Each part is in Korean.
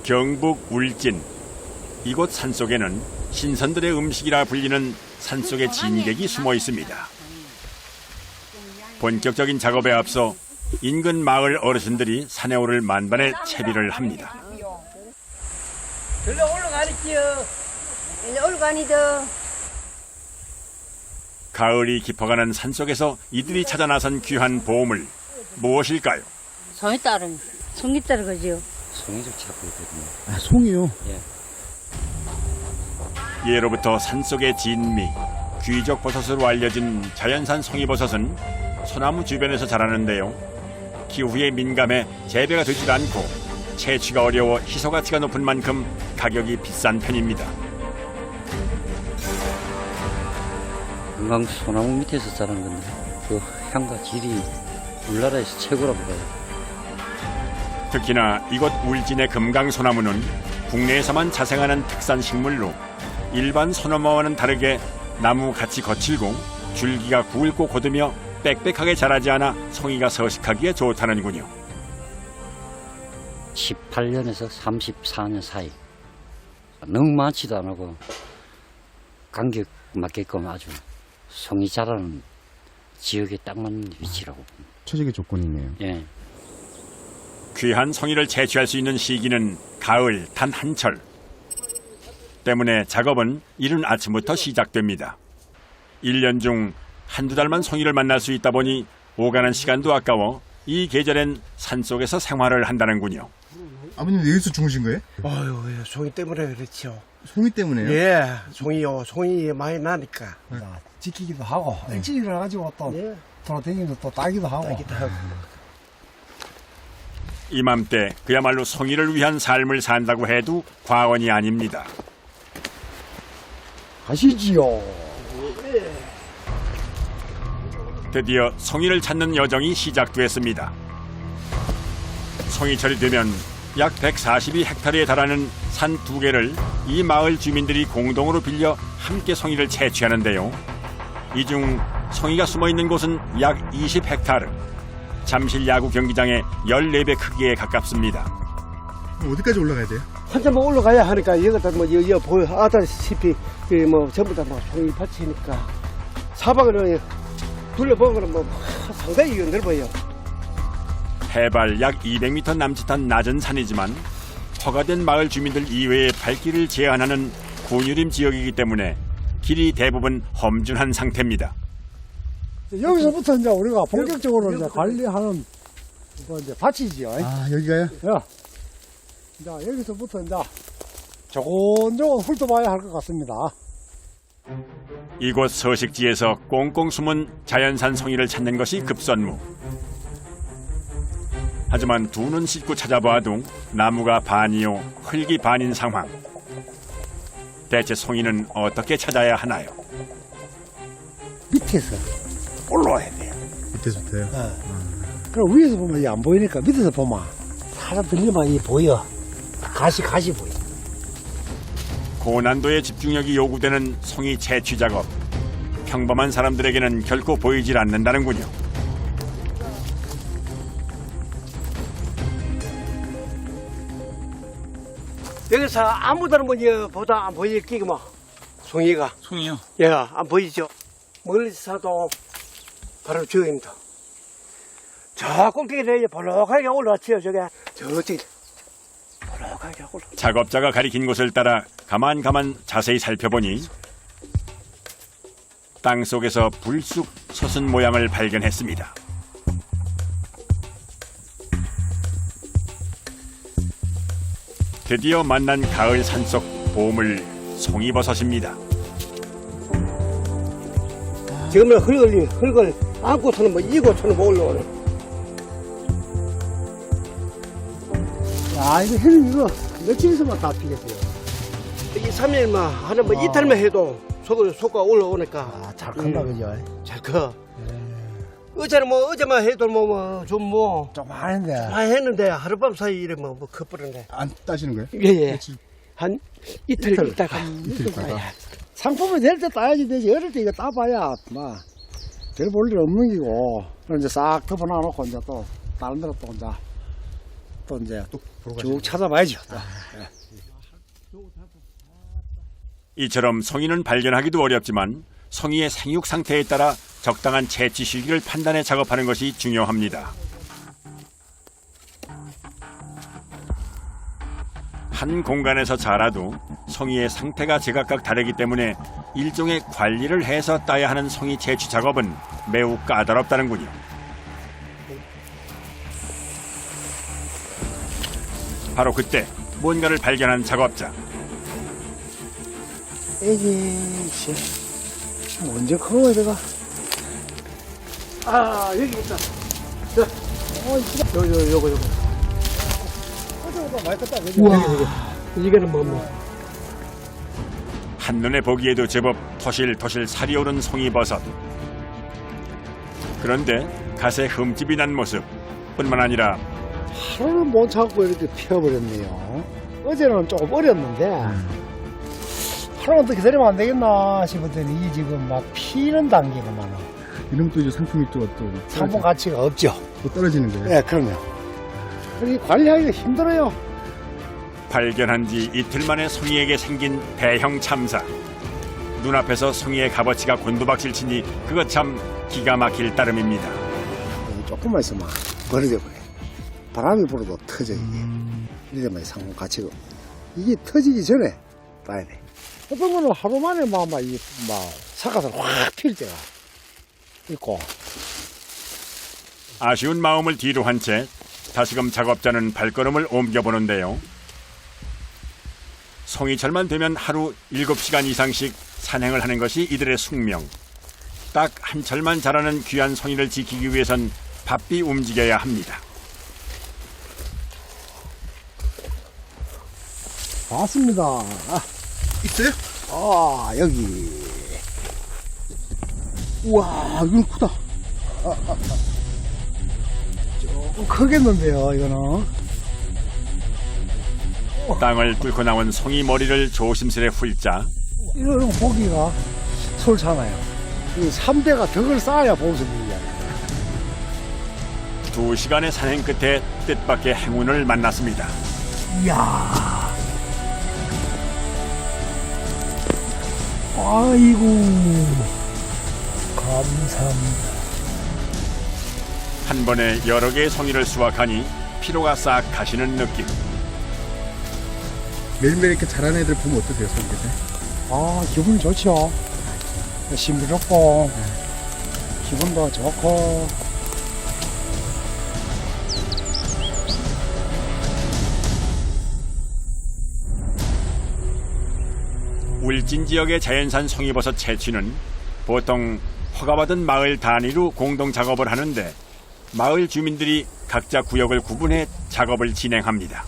경북 울진. 이곳 산속에는 신선들의 음식이라 불리는 산속의 진객이 숨어 있습니다. 본격적인 작업에 앞서 인근 마을 어르신들이 산에 오를 만반의 채비를 합니다. 들러 올라가리지요. 올가니다. 가을이 깊어가는 산속에서 이들이 찾아 나선 귀한 보물, 무엇일까요? 송이 따름, 송이 따르 거지요. 송이를 찾고 있거든요. 아, 송이요? 예. 예로부터 산속의 진미, 귀족 버섯으로 알려진 자연산 송이버섯은 소나무 주변에서 자라는데요. 기후에 민감해 재배가 되질 않고 채취가 어려워 희소 가치가 높은 만큼 가격이 비싼 편입니다. 금강 소나무 밑에서 자란 건데 그 향과 질이 우리나라에서 최고라고 봐요. 특히나 이곳 울진의 금강소나무는 국내에서만 자생하는 특산 식물로 일반 소나무와는 다르게 나무 갓이 거칠고 줄기가 굵고 곧으며 빽빽하게 자라지 않아 송이가 서식하기에 좋다는군요. 18년에서 34년 사이. 너무 많지도 않고 간격 맞게끔 아주 송이 자라는 지역에 딱 맞는 위치라고. 최적의 조건이네요. 예. 귀한 송이를 채취할 수 있는 시기는 가을 단 한철. 때문에 작업은 이른 아침부터 시작됩니다. 1년 중 한두 달만 송이를 만날 수 있다 보니 오가는 시간도 아까워 이 계절엔 산속에서 생활을 한다는군요. 아버님 여기서 주무신 거예요? 아유, 예, 송이 때문에 그렇죠. 송이 때문에요? 예, 송이 많이 나니까. 지키기도 하고 일찍 일어나가지고 또 돌아다니면서 또 따기도 하고. 이맘때 그야말로 송이를 위한 삶을 산다고 해도 과언이 아닙니다. 가시지요. 드디어 송이를 찾는 여정이 시작됐습니다. 송이철이 되면 약 142헥타르에 달하는 산 두 개를 이 마을 주민들이 공동으로 빌려 함께 송이를 채취하는데요. 이 중 송이가 숨어있는 곳은 약 20헥타르. 잠실 야구 경기장의 14배 크기에 가깝습니다. 어디까지 올라가야 돼요? 한참만 올라가야 하니까 여기다 뭐 여기 보여 아다시피 뭐 전부 다 막 송이 밭이니까 사방을 둘러보면 뭐 상당히 넓어요. 해발 약 200m 남짓한 낮은 산이지만 허가된 마을 주민들 이외의 발길을 제한하는 군유림 지역이기 때문에 길이 대부분 험준한 상태입니다. 여기서부터 이제 우리가 본격적으로 이제 관리하는 뭐 이제 밭이지요. 아, 여기가요? 야, 이제 여기서부터 이제 조곤조곤 훑어봐야 할 것 같습니다. 이곳 서식지에서 꽁꽁 숨은 자연산 송이를 찾는 것이 급선무. 하지만 두 눈 씻고 찾아봐도 나무가 반이요 흙이 반인 상황. 대체 송이는 어떻게 찾아야 하나요? 밑에서 올라와야 돼요. 밑에서부터요? 그럼 위에서 보면 이게 안 보이니까 밑에서 보면 사람 들리면 이 보여. 가시 보여. 고난도의 집중력이 요구되는 송이 채취 작업. 평범한 사람들에게는 결코 보이질 않는다는군요. 여기서 아무데나 뭐 보다 안 보이겠기 뭐 송이가. 송이요? 예, 안 보이죠. 멀리서도 바로 저입니다. 저 꼭대기에 볼록하게 올라왔지요, 저게. 저쪽에 볼록하게 올라. 작업자가 가리킨 곳을 따라 가만 자세히 살펴보니 땅 속에서 불쑥 솟은 모양을 발견했습니다. 드디어 만난 가을 산속 보물 송이버섯입니다. 지금은 흙을 안고서는 뭐 이고서는 뭐 올라오네. 야, 이거 해는 이거 며칠에서만 다 피겠어요. 이 3일만 하는 뭐 이틀만 해도 속가 올라오니까. 아, 잘 큰다, 그죠? 잘 커. 어제는 뭐 어제만 해도 좀 좀 하는데. 많이 했는데 하룻밤 사이 이래 뭐 커버렸네. 안 따시는 거예요? 예. 며칠? 한 이틀 있다가. 이틀 있다가. 상품이 될 때 따야지 되지. 어릴 때 이거 따봐야, 별 볼 일 없는 기고. 그럼 이제 싹 덮어놔놓고, 이제 또, 다른 데로 또, 이제, 또 이제 또 보러 쭉 가시는 찾아봐야죠. 이처럼 성인은 발견하기도 어렵지만 성의의 생육 상태에 따라 적당한 채취 시기를 판단해 작업하는 것이 중요합니다. 한 공간에서 자라도 성의의 상태가 제각각 다르기 때문에 일종의 관리를 해서 따야 하는 성의 채취 작업은 매우 까다롭다는군요. 바로 그때 뭔가를 발견한 작업자. 에이씨, 언제 커요, 내가? 아, 여기 있다. 자, 요거. 많이 컸다, 그지? 우와. 이거는 뭐. 한눈에 보기에도 제법 토실토실 살이 오른 송이버섯. 그런데 갓에 흠집이 난 모습 뿐만 아니라 하루는 못 참고 이렇게 피어버렸네요. 어제는 조금 어렸는데, 하루는 더 기다리면 안 되겠나 싶었더니, 이게 지금 막 피는 단계가 많아. 이러면 또 이제 상품이 또 상품 가치가 없죠. 또 떨어지는 거예요? 네, 그럼요. 이 관리하기가 힘들어요. 발견한 지 이틀 만에 송이에게 생긴 대형 참사. 눈앞에서 송이의 값어치가 곤두박질 치니 그것 참 기가 막힐 따름입니다. 조금만 있으면 버려져 버려. 바람이 불어도 터져, 이게. 이래만 상품 가치가. 이게 터지기 전에 따야 돼. 어떤 거는 하루 만에 사과서 확 필 때가 있고. 아쉬운 마음을 뒤로 한 채 다시금 작업자는 발걸음을 옮겨보는데요. 송이철만 되면 하루 7시간 이상씩 산행을 하는 것이 이들의 숙명. 딱 한 철만 자라는 귀한 송이를 지키기 위해선 바삐 움직여야 합니다. 맞습니다. 있어요? 여기. 우와, 이건 크다. 조금 크겠는데요, 이거는. 땅을 뚫고 나온 송이 머리를 조심스레 훑자 이런 고기가 솔잖아요. 이 3대가 덕을 쌓아야 보습이야. 2시간의 산행 끝에 뜻밖의 행운을 만났습니다. 이야. 아이고. 감사합니다. 한 번에 여러 개의 송이를 수확하니 피로가 싹 가시는 느낌. 매일매일 이렇게 자라는 애들 보면 어떠세요, 선생님? 기분이 좋죠. 신비롭고, 기분도 좋고. 울진 지역의 자연산 송이버섯 채취는 보통 허가받은 마을 단위로 공동 작업을 하는데 마을 주민들이 각자 구역을 구분해 작업을 진행합니다.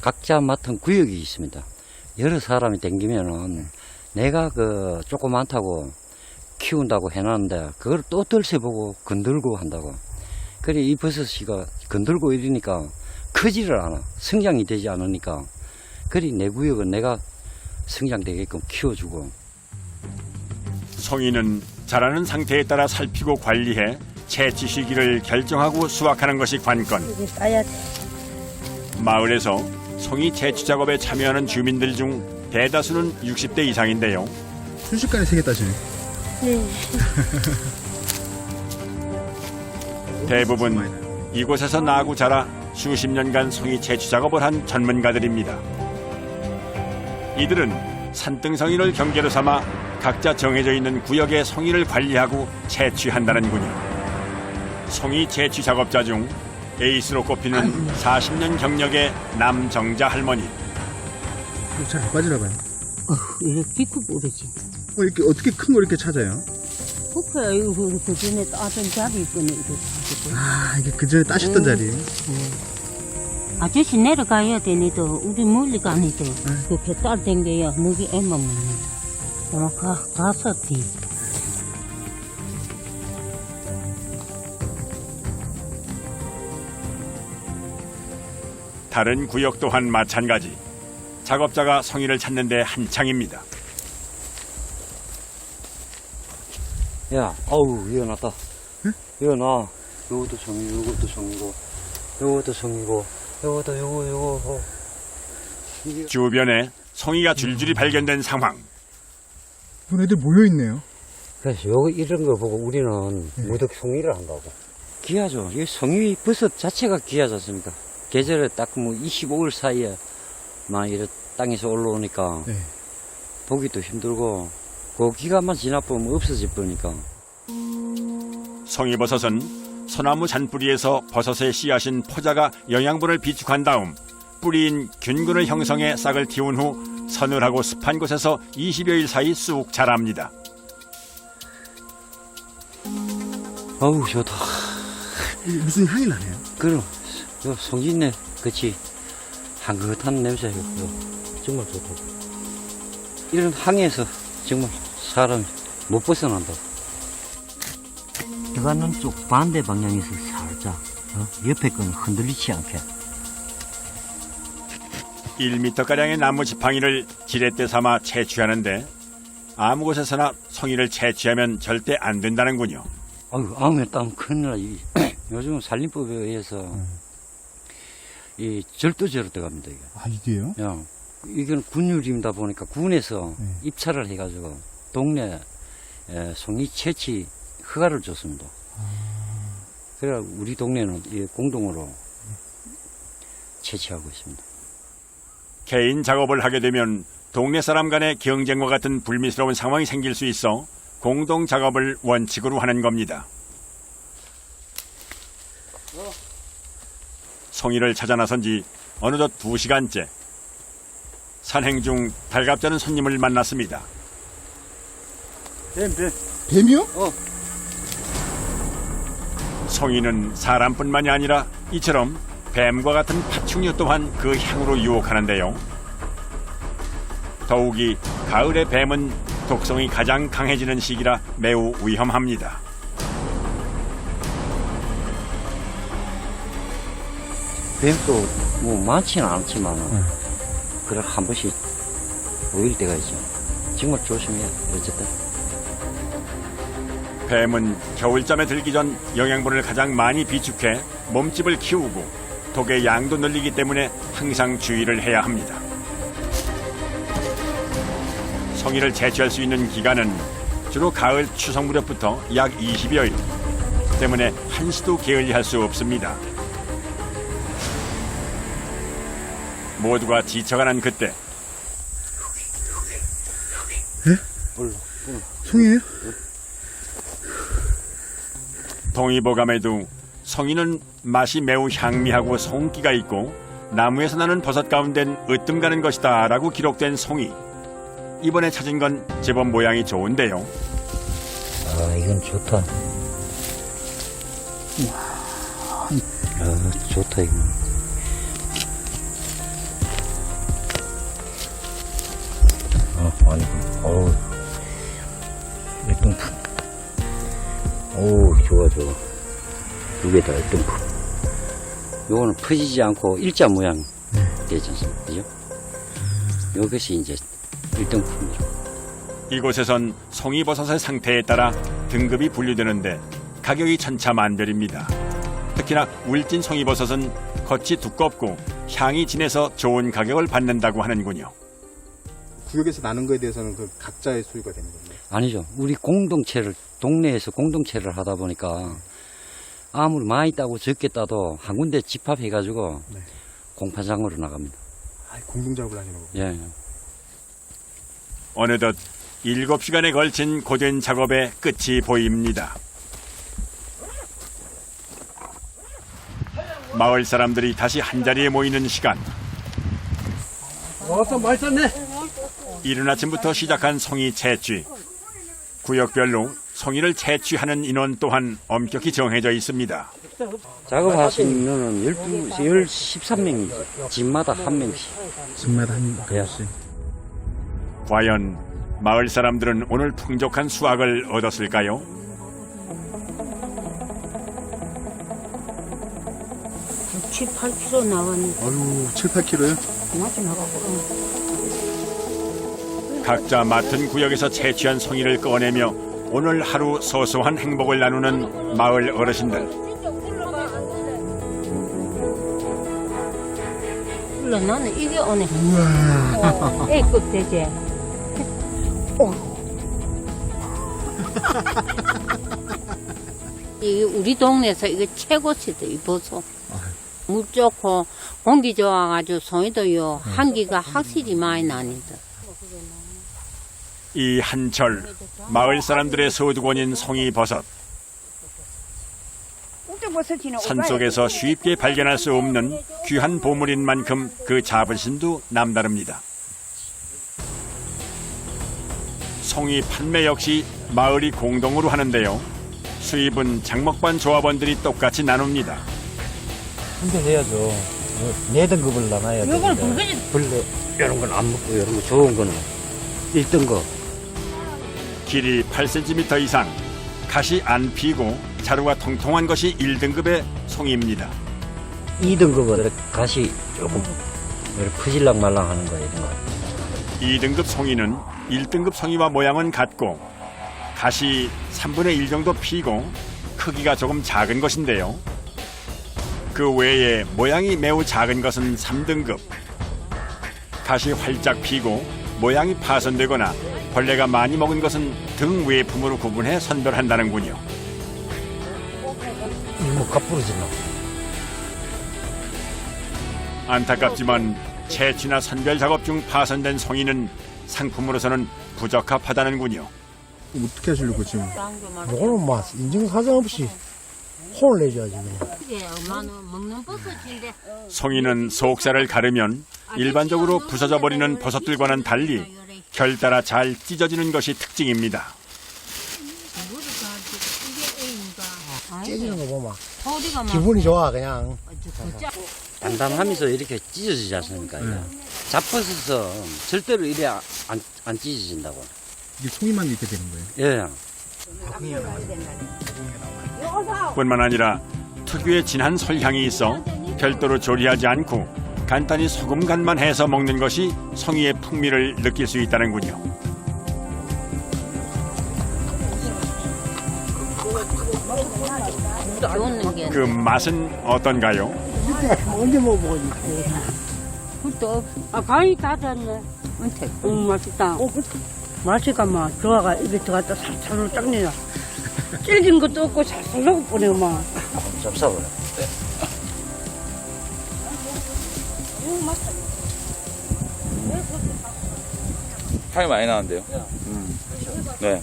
각자 맡은 구역이 있습니다. 여러 사람이 댕기면은 내가 조금 많다고 키운다고 해놨는데 그걸 또 들춰보고 건들고 한다고. 그래 이 버섯이가 건들고 이러니까 크지를 않아. 성장이 되지 않으니까. 그래 내 구역은 내가 성장되게끔 키워주고. 송이는 자라는 상태에 따라 살피고 관리해 채취 시기를 결정하고 수확하는 것이 관건. 이게 따야 돼. 마을에서 송이 채취 작업에 참여하는 주민들 중 대다수는 60대 이상인데요. 순식간에 3개 따시네. 네. 대부분 이곳에서 나고 자라 수십 년간 송이 채취 작업을 한 전문가들입니다. 이들은 산등성이를 경계로 삼아 각자 정해져 있는 구역의 송이를 관리하고 채취한다는군요. 송이 채취 작업자 중 에이스로 꼽히는 40년 경력의 남정자 할머니. 잘 안 빠지나 봐요. 이렇게 비크 부르지. 이렇게 어떻게 큰 거 이렇게 찾아요? 부크야, 이거 그 전에 따던 자리 있거든, 이거 가지고. 이게 그 전에 따셨던 자리예요? 아저씨 내려가야 되니까, 우리 멀리 가니까, 그 배딸 댕겨야, 먹이 애만 먹는다. 가서 뒤. 다른 구역 또한 마찬가지. 작업자가 송이를 찾는 데 한창입니다. 야, 이거 났다. 이거 나. 요것도 송이고, 요것도 송이고, 요것도 송이고. 요거도 요거. 주변에 송이가 줄줄이 발견된 상황. 이건 애들 모여있네요. 그래서 이런 거 보고 우리는 무덕송이를 한다고. 귀하죠. 이 송이 버섯 자체가 귀하지 않습니까? 계절에 딱 뭐 25일 사이에 막 이래 땅에서 올라오니까 네. 보기도 힘들고 그 기간만 지나보면 없어질 거니까. 송이버섯은 소나무 잔뿌리에서 버섯의 씨앗인 포자가 영양분을 비축한 다음 뿌리인 균근을 형성해 싹을 틔운 후 서늘하고 습한 곳에서 20여일 사이 쑥 자랍니다. 어우 좋다. 이게 무슨 향이 나네요. 그럼 요 송진네 그치 향긋한 냄새요. 정말 좋다. 이런 항에서 정말 사람이 못 벗어난다. 들어가는 쪽 반대 방향에서 살짝 옆에 건 흔들리지 않게. 1m가량의 나무 지팡이를 지렛대 삼아 채취하는데 아무 곳에서나 송이를 채취하면 절대 안 된다는군요. 아유, 아무면 따면 큰일 나. 요즘 산림법에 의해서 이 절도죄로 들어갑니다. 이게. 아, 이게요? 야, 이건 군율입니다 보니까 군에서 네. 입찰을 해가지고 동네 송이 채취 허가를 줬습니다. 그래야 우리 동네는 이 공동으로 채취하고 있습니다. 개인 작업을 하게 되면 동네 사람 간의 경쟁과 같은 불미스러운 상황이 생길 수 있어 공동 작업을 원칙으로 하는 겁니다. 송이를 찾아 나선 지 어느덧 2시간째. 산행 중 달갑지 손님을 만났습니다. 뱀이요? 송이는 사람뿐만이 아니라 이처럼 뱀과 같은 파충류 또한 그 향으로 유혹하는데요. 더욱이 가을의 뱀은 독성이 가장 강해지는 시기라 매우 위험합니다. 뱀도 뭐 많지는 않지만 그래 한 번씩 보일 때가 있죠. 정말 조심해야 어쨌든. 뱀은 겨울잠에 들기 전 영양분을 가장 많이 비축해 몸집을 키우고 독의 양도 늘리기 때문에 항상 주의를 해야 합니다. 송이를 채취할 수 있는 기간은 주로 가을 추석 무렵부터 약 20여일 때문에 한시도 게을리할 수 없습니다. 모두가 지쳐가는 그때 송이에요? 동의보감에도 송이는 맛이 매우 향미하고 송기가 있고 나무에서 나는 버섯 가운데는 으뜸 가는 것이다 라고 기록된 송이. 이번에 찾은 건 제법 모양이 좋은데요. 아, 이건 좋다. 아, 좋다, 이거. 아니, 어우, 1등품. 어우, 좋아. 두 개 다 1등품. 요거는 퍼지지 않고 일자 모양 되지 않습니까? 그죠? 요것이 이제 1등품이죠. 이곳에선 송이버섯의 상태에 따라 등급이 분류되는데 가격이 천차만별입니다. 특히나 울진 송이버섯은 겉이 두껍고 향이 진해서 좋은 가격을 받는다고 하는군요. 구역에서 나는 거에 대해서는 그 각자의 소유가 되는 건가요? 아니죠. 우리 동네에서 공동체를 하다 보니까 아무리 많이 따고 적게 따도 한 군데 집합해가지고 네. 공판장으로 나갑니다. 아, 공동작업을 하시는 거고. 예. 어느덧 7시간에 걸친 고된 작업의 끝이 보입니다. 마을 사람들이 다시 한자리에 모이는 시간. 또 맛있었네. 이른 아침부터 시작한 송이 채취. 구역별로 송이를 채취하는 인원 또한 엄격히 정해져 있습니다. 작업하시는 인원은 13명이죠. 집마다 한 명씩. 집마다 한 예. 명씩. 과연 마을 사람들은 오늘 풍족한 수확을 얻었을까요? 한 7, 8kg 나왔는데 아유, 7, 8kg요? 그만큼 나가고. 각자 맡은 구역에서 채취한 송이를 꺼내며 오늘 하루 소소한 행복을 나누는 마을 어르신들. 몰라 나는 이게 오네. A급 되지. 이 우리 동네에서 이거 최고치도 이 보소. 물 좋고 공기 좋아가지고 송이도요 한기가 확실히 많이 나니다. 이 한철 마을 사람들의 소두권인 송이버섯. 산속에서 쉽게 발견할 수 없는 귀한 보물인 만큼 그 자부심도 남다릅니다. 송이 판매 역시 마을이 공동으로 하는데요. 수입은 장목반 조합원들이 똑같이 나눕니다. 근데 해야죠. 네 등급을 나눠야 돼. 이걸 불거지. 벌레 이런 건 안 먹고 이런 거 좋은 거는 1등급. 길이 8cm 이상, 가시 안 피고 자루가 통통한 것이 1등급의 송이입니다. 2등급은 가시 조금 퍼질랑 말랑 하는 거 이런 거. 2등급 송이는 1등급 송이와 모양은 같고 가시 3분의 1 정도 피고 크기가 조금 작은 것인데요. 그 외에 모양이 매우 작은 것은 3등급. 가시 활짝 피고 모양이 파손되거나 벌레가 많이 먹은 것은 등 외품으로 구분해 선별한다는군요. 뭐 값부러지나. 안타깝지만 채취나 선별 작업 중 파손된 송이는 상품으로서는 부적합하다는군요. 어떻게 하시려고 지금? 이거는 뭐 인증사정 없이 혼을 내줘야지 그냥. 이게 엄마는 먹는 버섯인데. 송이는 속살을 가르면 일반적으로 부서져 버리는 버섯들과는 달리 결 따라 잘 찢어지는 것이 특징입니다. 깨지는 거 보면 소리가 막. 기분이 좋아 그냥. 단단하면서 이렇게 찢어지지 않습니까? 잡버섯은 절대로 이래 안 찢어진다고. 이게 송이만 이렇게 되는 거예요? 예. 뿐만 아니라 특유의 진한 설향이 있어 별도로 조리하지 않고 간단히 소금 간만 해서 먹는 것이 송이의 풍미를 느낄 수 있다는군요. 좋은 게. 그 맛은 어떤가요? 언제 먹어보니? 또, 간이 다 졌네. 맛있다. 맛이가 막 좋아가 입에 들어갔다 살살로 짱내라. 질긴 것도 없고 살살 녹아버려 막. 잡사버려. 향이 많이 나는데요. 네.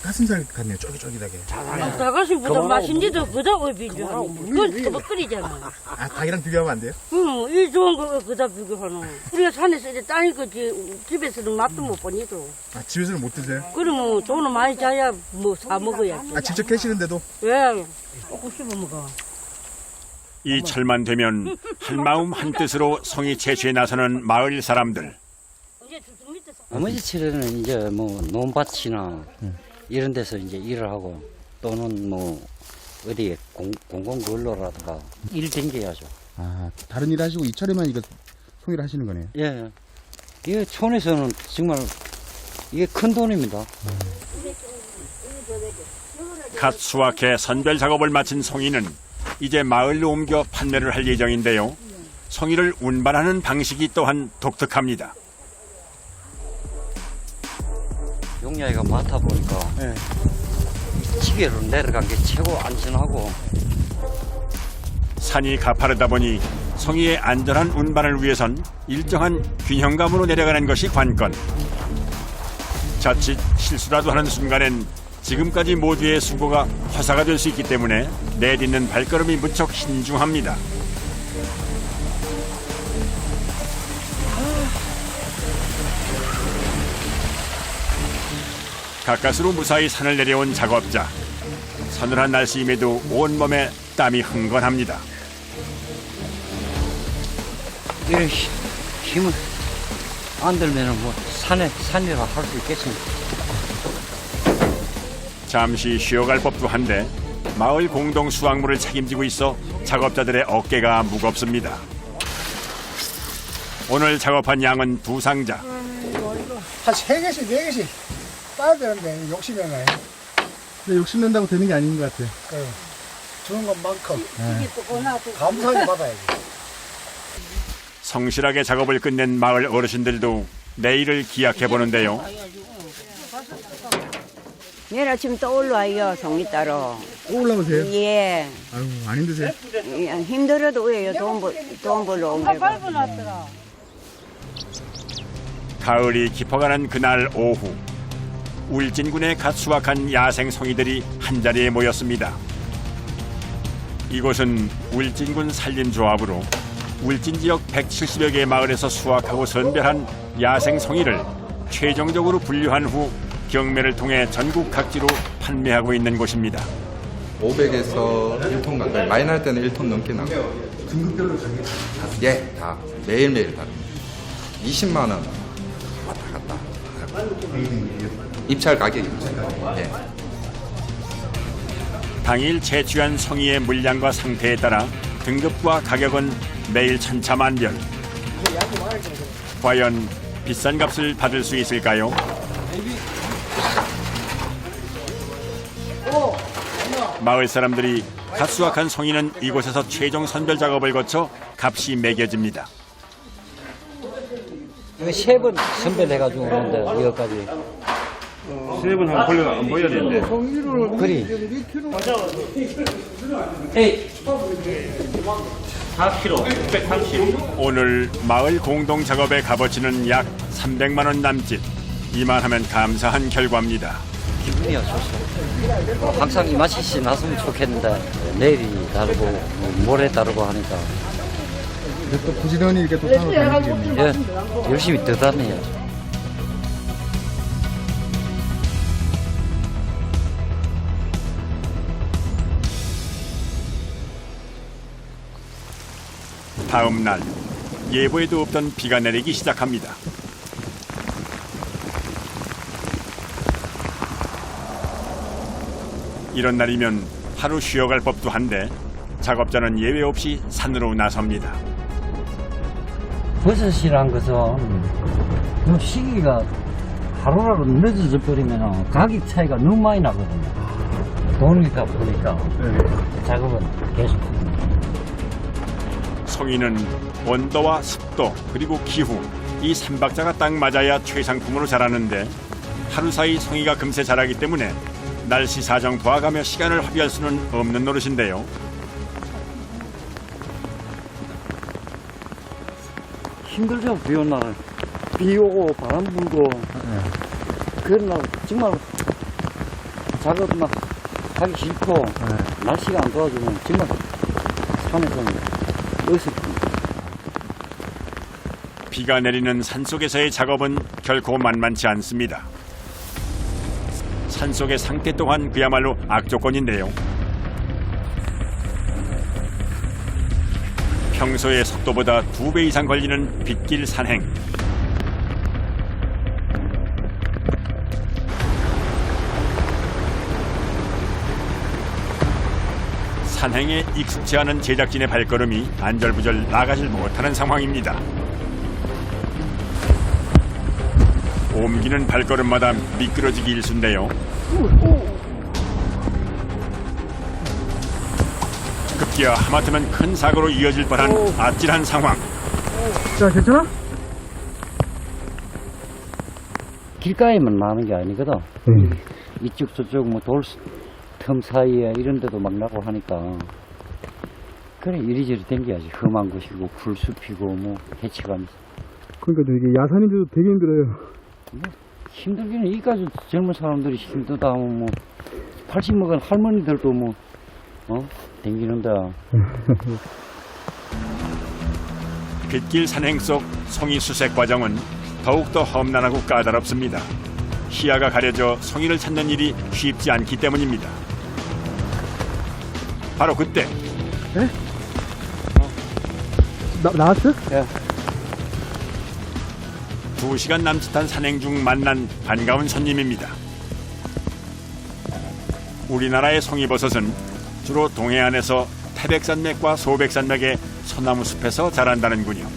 가슴살 같네요. 쫄깃쫄깃하게. 다가시보다 맛있는데도 그다 비교하는. 그건 터벅거리잖아. 아, 닭이랑 비교하면 안 돼요? 응, 이 좋은 거 그다 비교하노. 우리가 산에서 이제 따니까 집에서는 맛도 못 보니도. 아, 집에서는 못 드세요? 그러면 돈을 많이 자야 뭐 사 먹어야지. 아, 직접 캐시는데도? 왜? 조금 씹어 먹어. 이 철만 되면 한마음 한뜻으로 송이 채취에 나서는 마을 사람들. 나머지 철에는 이제 뭐 논밭이나 이런 데서 이제 일을 하고 또는 뭐 어디에 공공근로라든가 일 댕겨야죠. 아, 다른 일 하시고 이 철에만 이거 송이를 하시는 거네요? 예. 이게 촌에서는 정말 이게 큰 돈입니다. 갓 수확해 선별 작업을 마친 송이는 이제 마을로 옮겨 판매를 할 예정인데요. 송이를 운반하는 방식이 또한 독특합니다. 용량이가 많다 보니까 지게로 내려간 게 최고 안전하고. 산이 가파르다 보니 송이의 안전한 운반을 위해선 일정한 균형감으로 내려가는 것이 관건. 자칫 실수라도 하는 순간엔 지금까지 모두의 수고가 화사가 될 수 있기 때문에 내딛는 발걸음이 무척 신중합니다. 가까스로 무사히 산을 내려온 작업자. 서늘한 날씨임에도 온몸에 땀이 흥건합니다. 이런 힘을 안 들면은 뭐 산이라 할 수 있겠습니까? 잠시 쉬어갈 법도 한데 마을 공동 수확물을 책임지고 있어 작업자들의 어깨가 무겁습니다. 오늘 작업한 양은 2상자. 한 3개씩 4개씩 따야 되는데 욕심이네. 근데 욕심낸다고 되는 게 아닌 것 같아요. 주는 것만큼 감사하게 받아야지. 성실하게 작업을 끝낸 마을 어르신들도 내일을 기약해 보는데요. 내일 아침 또 올라와요, 송이 따로. 또 올라오세요? 예. 아유, 안 힘드세요? 예, 힘들어도 왜요? 돈 벌러 온 거고. 가을이 깊어가는 그날 오후, 울진군에 갓 수확한 야생 송이들이 한자리에 모였습니다. 이곳은 울진군 산림조합으로 울진 지역 170여 개의 마을에서 수확하고 선별한 야생 송이를 최종적으로 분류한 후 경매를 통해 전국 각지로 판매하고 있는 곳입니다. 500에서 1톤 가까이, 많이 날 때는 1톤 넘게 나고. 등급별로 가격이 예, 다 매일매일 다릅니다. 20만 원 왔다 갔다. 입찰 가격입니다. 예. 당일 채취한 송이의 물량과 상태에 따라 등급과 가격은 매일 천차만별. 과연 비싼 값을 받을 수 있을까요? 마을 사람들이 갓 수확한 송이는 이곳에서 최종 선별 작업을 거쳐 값이 매겨집니다. 이거 3번 선별해가지고 오는데 여기까지. 3번 하면 벌레가 안 보여야 되는데. 그리. 4kg, 630. 오늘 마을 공동 작업의 값어치는 약 300만 원 남짓. 이만하면 감사한 결과입니다. 기분이 좋죠. 항상 이 맛이 났으면 좋겠는데 내일이 다르고 모레 다르고 하니까 또 부지런히 이렇게 또 타고 다니시겠네요. 예, 열심히 더 다녀야죠. 다음 날 예보에도 없던 비가 내리기 시작합니다. 이런 날이면 하루 쉬어갈 법도 한데 작업자는 예외 없이 산으로 나섭니다. 버섯이란 것은 그 시기가 하루라도 늦어져 버리면 가격 차이가 너무 많이 나거든요. 돈이다 보니까 작업은 계속합니다. 송이는 온도와 습도 그리고 기후 이 3박자가 딱 맞아야 최상품으로 자라는데 하루 사이 송이가 금세 자라기 때문에 날씨 사정 봐가며 시간을 허비할 수는 없는 노릇인데요. 힘들죠. 비 오는 날. 비 오고 바람 불고 그런 날 정말 작업 막 하기 싫고 날씨가 안 좋아지면 정말 산에서는 어색합니다. 비가 내리는 산속에서의 작업은 결코 만만치 않습니다. 산속의 상태 또한 그야말로 악조건인데요. 평소의 속도보다 2배 이상 걸리는 빗길 산행. 산행에 익숙치 않은 제작진의 발걸음이 안절부절 나가질 못하는 상황입니다. 옮기는 발걸음마다 미끄러지기 일쑤인데요. 급기야 하마터면 큰 사고로 이어질 뻔한 아찔한 상황. 자, 괜찮아? 길가에만 나는 게 아니거든. 이쪽 저쪽 뭐 돌 틈 사이에 이런 데도 막 나고 하니까 그래 이리저리 댕겨야지. 험한 곳이고 풀숲이고 뭐 해치가면서. 그러니까 이게 야산인데도 되게 힘들어요. 힘들기는 이까지 젊은 사람들이 힘들다 하면 뭐 80 먹은 할머니들도 뭐 댕기는데. 빗길 산행 속 송이 수색 과정은 더욱더 험난하고 까다롭습니다. 시야가 가려져 송이를 찾는 일이 쉽지 않기 때문입니다. 바로 그때 나왔어? 예. 2시간 남짓한 산행 중 만난 반가운 손님입니다. 우리나라의 송이버섯은 주로 동해안에서 태백산맥과 소백산맥의 소나무 숲에서 자란다는군요.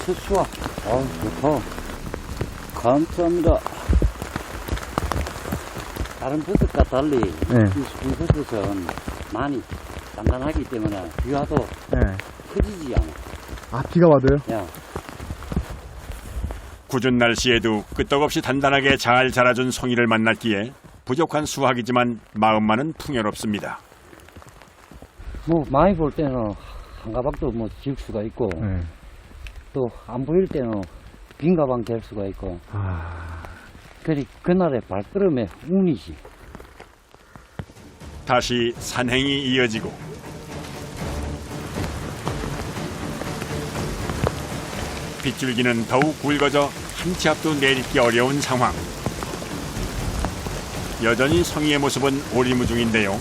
첫 수확. 좋다. 감사합니다. 다른 버섯과 달리 네. 이 송버섯은 많이 단단하기 때문에 비 와도 네. 커지지 않아. 아, 비가 와도요? 야, 궂은 날씨에도 끄떡없이 단단하게 잘 자라준 송이를 만났기에 부족한 수확이지만 마음만은 풍요롭습니다. 뭐 많이 볼 때는 한 가방도 뭐 지을 수가 있고 네. 또 안 보일 때는 빈 가방 될 수가 있고 그리 그날의 발걸음의 운이지. 다시 산행이 이어지고 빗줄기는 더욱 굵어져 한 치 앞도 내딛기 어려운 상황. 여전히 성희의 모습은 오리무중인데요.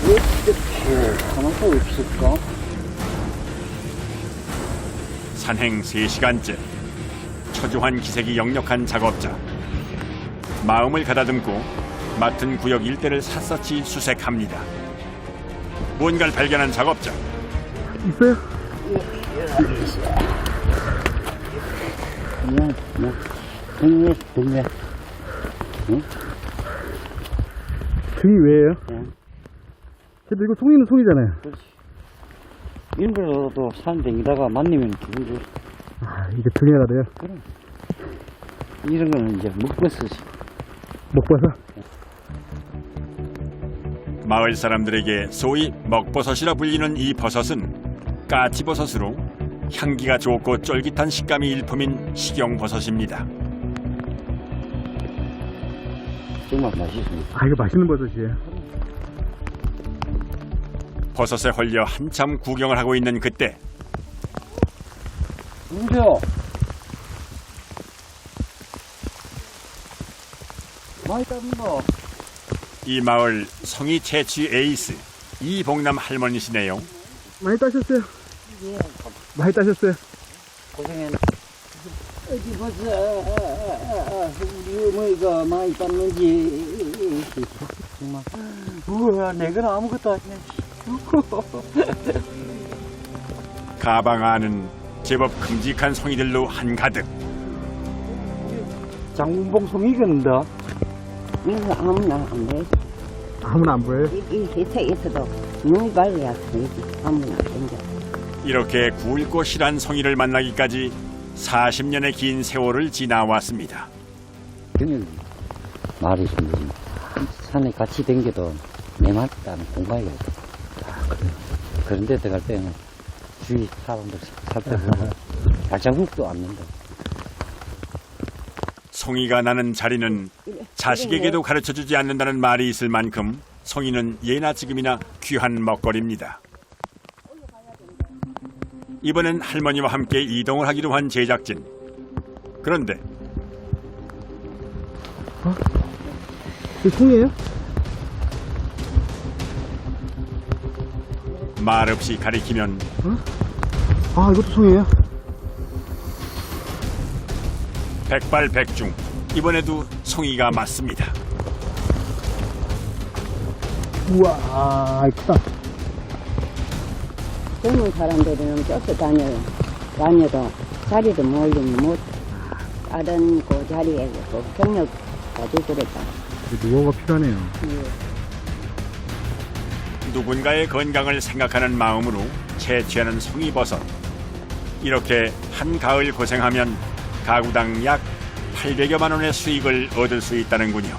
어떻게 하나도 없을까? 산행 3시간째. 초조한 기색이 역력한 작업자. 마음을 가다듬고 맡은 구역 일대를 샅샅이 수색합니다. 무언가를 발견한 작업자. 있어요? 그냥 뭐 등에 응? 등이 왜예요? 응. 근데 이거 송이는 송이잖아요. 그렇지. 일부러도 산 댕기다가 만나면 기분 좋지. 아, 이게 등에가 돼요? 그럼 이런 거는 이제 먹버섯이. 먹버섯? 마을 사람들에게 소위 먹버섯이라 불리는 이 버섯은 까치버섯으로 향기가 좋고 쫄깃한 식감이 일품인 식용버섯입니다. 정말 맛있습니다. 아, 이거 맛있는 버섯이에요. 버섯에 홀려 한참 구경을 하고 있는 그때 은조 많이 따른다. 이 마을 성이 채취 에이스 이봉남 할머니시네요. 많이 따셨어요? 많이 따셨어요? 고생했네. 어디 보자. 우리 어머니가 많이 땄는지. 정말. 우와, 내가 아무것도 아니야. 가방 안은 제법 큼직한 송이들로 한가득. 장봉송이 건다. 이거 아무나 안 돼. 아무나 안 보여요? 이 세상에서도 눈이 밝아야 되지. 아무나 안 된다. 이렇게 굵고 실한 송이를 만나기까지 40년의 긴 세월을 지나왔습니다. 그냥 말이 좀 산에 같이 댕겨도 내 말 따는 공부해야 돼. 그런 데 들어갈 때는 주위 사람들 살펴보고 발자국도 않는다. 송이가 나는 자리는 자식에게도 가르쳐주지 않는다는 말이 있을 만큼 송이는 예나 지금이나 귀한 먹거리입니다. 이번엔 할머니와 함께 이동을 하기로 한 제작진. 그런데 이거 송이에요? 말없이 가리키면 아, 이것도 송이에요? 백발백중. 이번에도 송이가 맞습니다. 우와, 크다. 젊은 사람들은 쫓아다녀요. 다녀도 자리를 몰리면 못. 다른 그 자리에 그 경력 가지고 그랬다. 노하우가 필요하네요. 누군가의 건강을 생각하는 마음으로 채취하는 송이버섯. 이렇게 한 가을 고생하면 가구당 약 800여만 원의 수익을 얻을 수 있다는군요.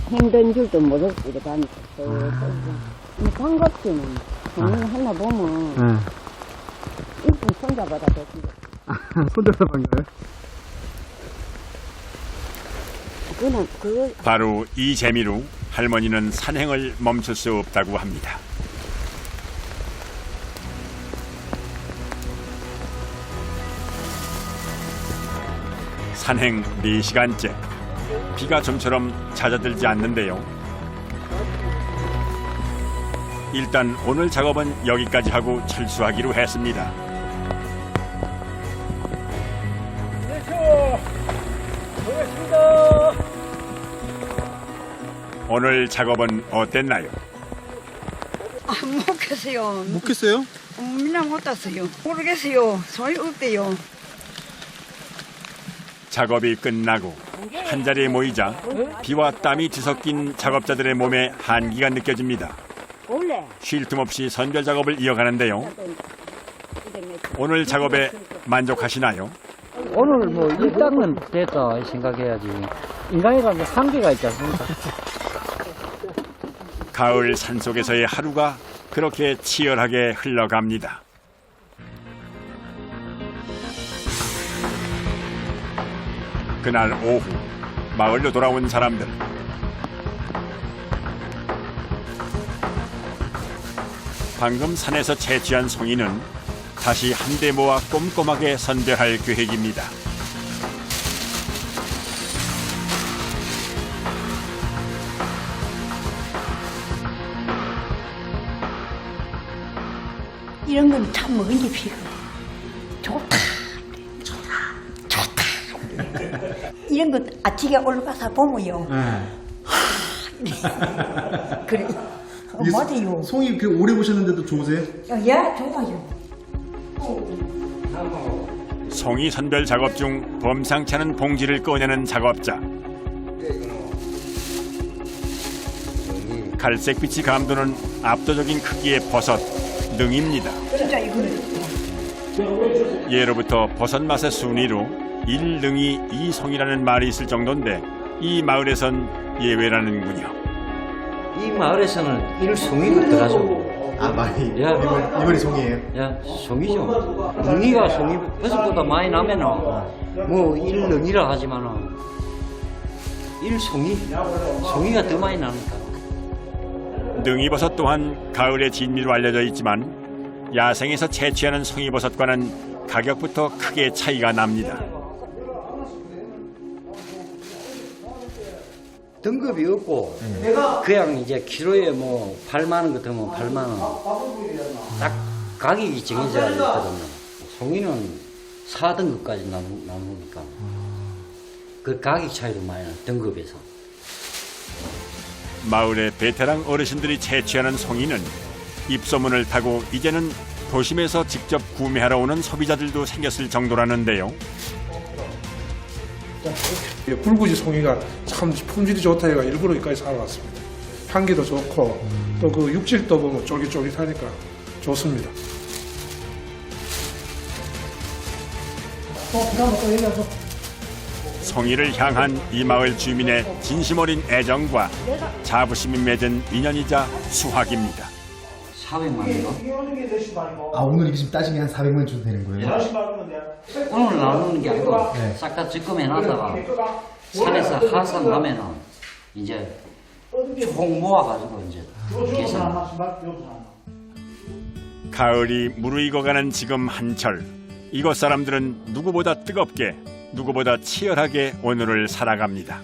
힘든 줄도 모르고 이렇게 다니고. 반갑지는. 하나 보면 네. 이쁜 손자보다 더 귀여. 손잡아 반가요? 그거는 그거 바로 이 재미로 할머니는 산행을 멈출 수 없다고 합니다. 산행 4시간째. 비가 좀처럼 잦아들지 않는데요. 일단 오늘 작업은 여기까지 하고 철수하기로 했습니다. 오늘 작업은 어땠나요? 켰어요. 못 켰어요? 민나 못 땄어요. 모르겠어요. 소리 없대요. 작업이 끝나고 한자리에 모이자 비와 땀이 뒤섞인 작업자들의 몸에 한기가 느껴집니다. 원래 쉴 틈 없이 선별 작업을 이어가는데요. 오늘 작업에 만족하시나요? 오늘 뭐 일당은 됐다 생각해야지. 인간이가 한계가 있지 않습니까? 가을 산속에서의 하루가 그렇게 치열하게 흘러갑니다. 그날 오후 마을로 돌아온 사람들. 방금 산에서 채취한 송이는 다시 한데 모아 꼼꼼하게 선별할 계획입니다. 이런 건 참 먹은 게 피고 좋다. 이런 것 아침에 올라가서 보면요. 그래. 맞아요. 송이 그 오래 보셨는데도 좋으세요? 야, 좋아요. 송이 선별 작업 중 범상치 않은 봉지를 꺼내는 작업자. 갈색빛이 감도는 압도적인 크기의 버섯, 능입니다. 진짜 이거는. 예로부터 버섯 맛의 순위로 1능이 2송이라는 말이 있을 정도인데 이 마을에선 예외라는군요. 이 마을에서는 일송이가 들어가죠. 아 많이. 야, 이번이 송이에요? 야, 송이죠. 능이가 송이 버섯보다 많이 나면은 뭐 일능이라 하지만은 일송이, 송이가 더 많이 나니까. 능이버섯 또한 가을의 진미로 알려져 있지만 야생에서 채취하는 송이버섯과는 가격부터 크게 차이가 납니다. 등급이 없고 그냥 이제 키로에 뭐 8만 원 같으면 8만 원 딱 가격이 정해져 있거든요. 송이는 4등급까지 나누니까 그 가격 차이도 많이 나요. 등급에서. 마을의 베테랑 어르신들이 채취하는 송이는 입소문을 타고 이제는 도심에서 직접 구매하러 오는 소비자들도 생겼을 정도라는데요. 굴구지 송이가 참 품질이 좋다 해가 일부러 여기까지 살아왔습니다. 향기도 좋고 또 그 육질도 보면 쫄깃쫄깃하니까 좋습니다. 송이를 향한 이 마을 주민의 진심 어린 애정과 자부심이 맺은 인연이자 수확입니다. 400만 원. 아 오늘 이게 지금 따지면 한 400만 원 줘도 되는 거예요? 오늘 나누는 게 아니고 싹 다 적금해놨다가 산에서 하산 나면은 이제 총 모아가지고 이제 계산. 가을이 무르익어가는 지금 한철, 이곳 사람들은 누구보다 뜨겁게, 누구보다 치열하게 오늘을 살아갑니다.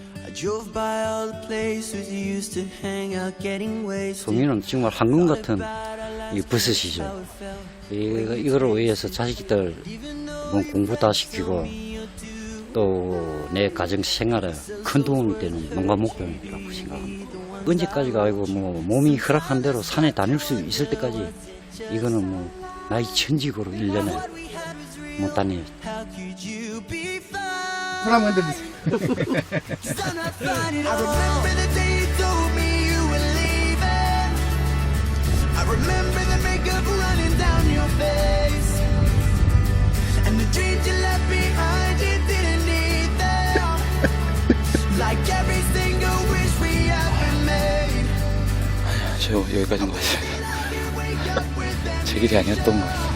송이는 정말 황금 같은 이 버섯이죠. 이거를 위해서 자식들 공부 다 시키고 또 내 가정 생활에 큰 도움이 되는 농가 목표라고 생각합니다. 언제까지가 아니고 뭐 몸이 허락한 대로 산에 다닐 수 있을 때까지 이거는 뭐 나이 천직으로 1년에 못 다녀요. 손 한번 흔들리세요. 저 여기까지 온 것 같습니다. 제 길이 아니었던 것 같아요.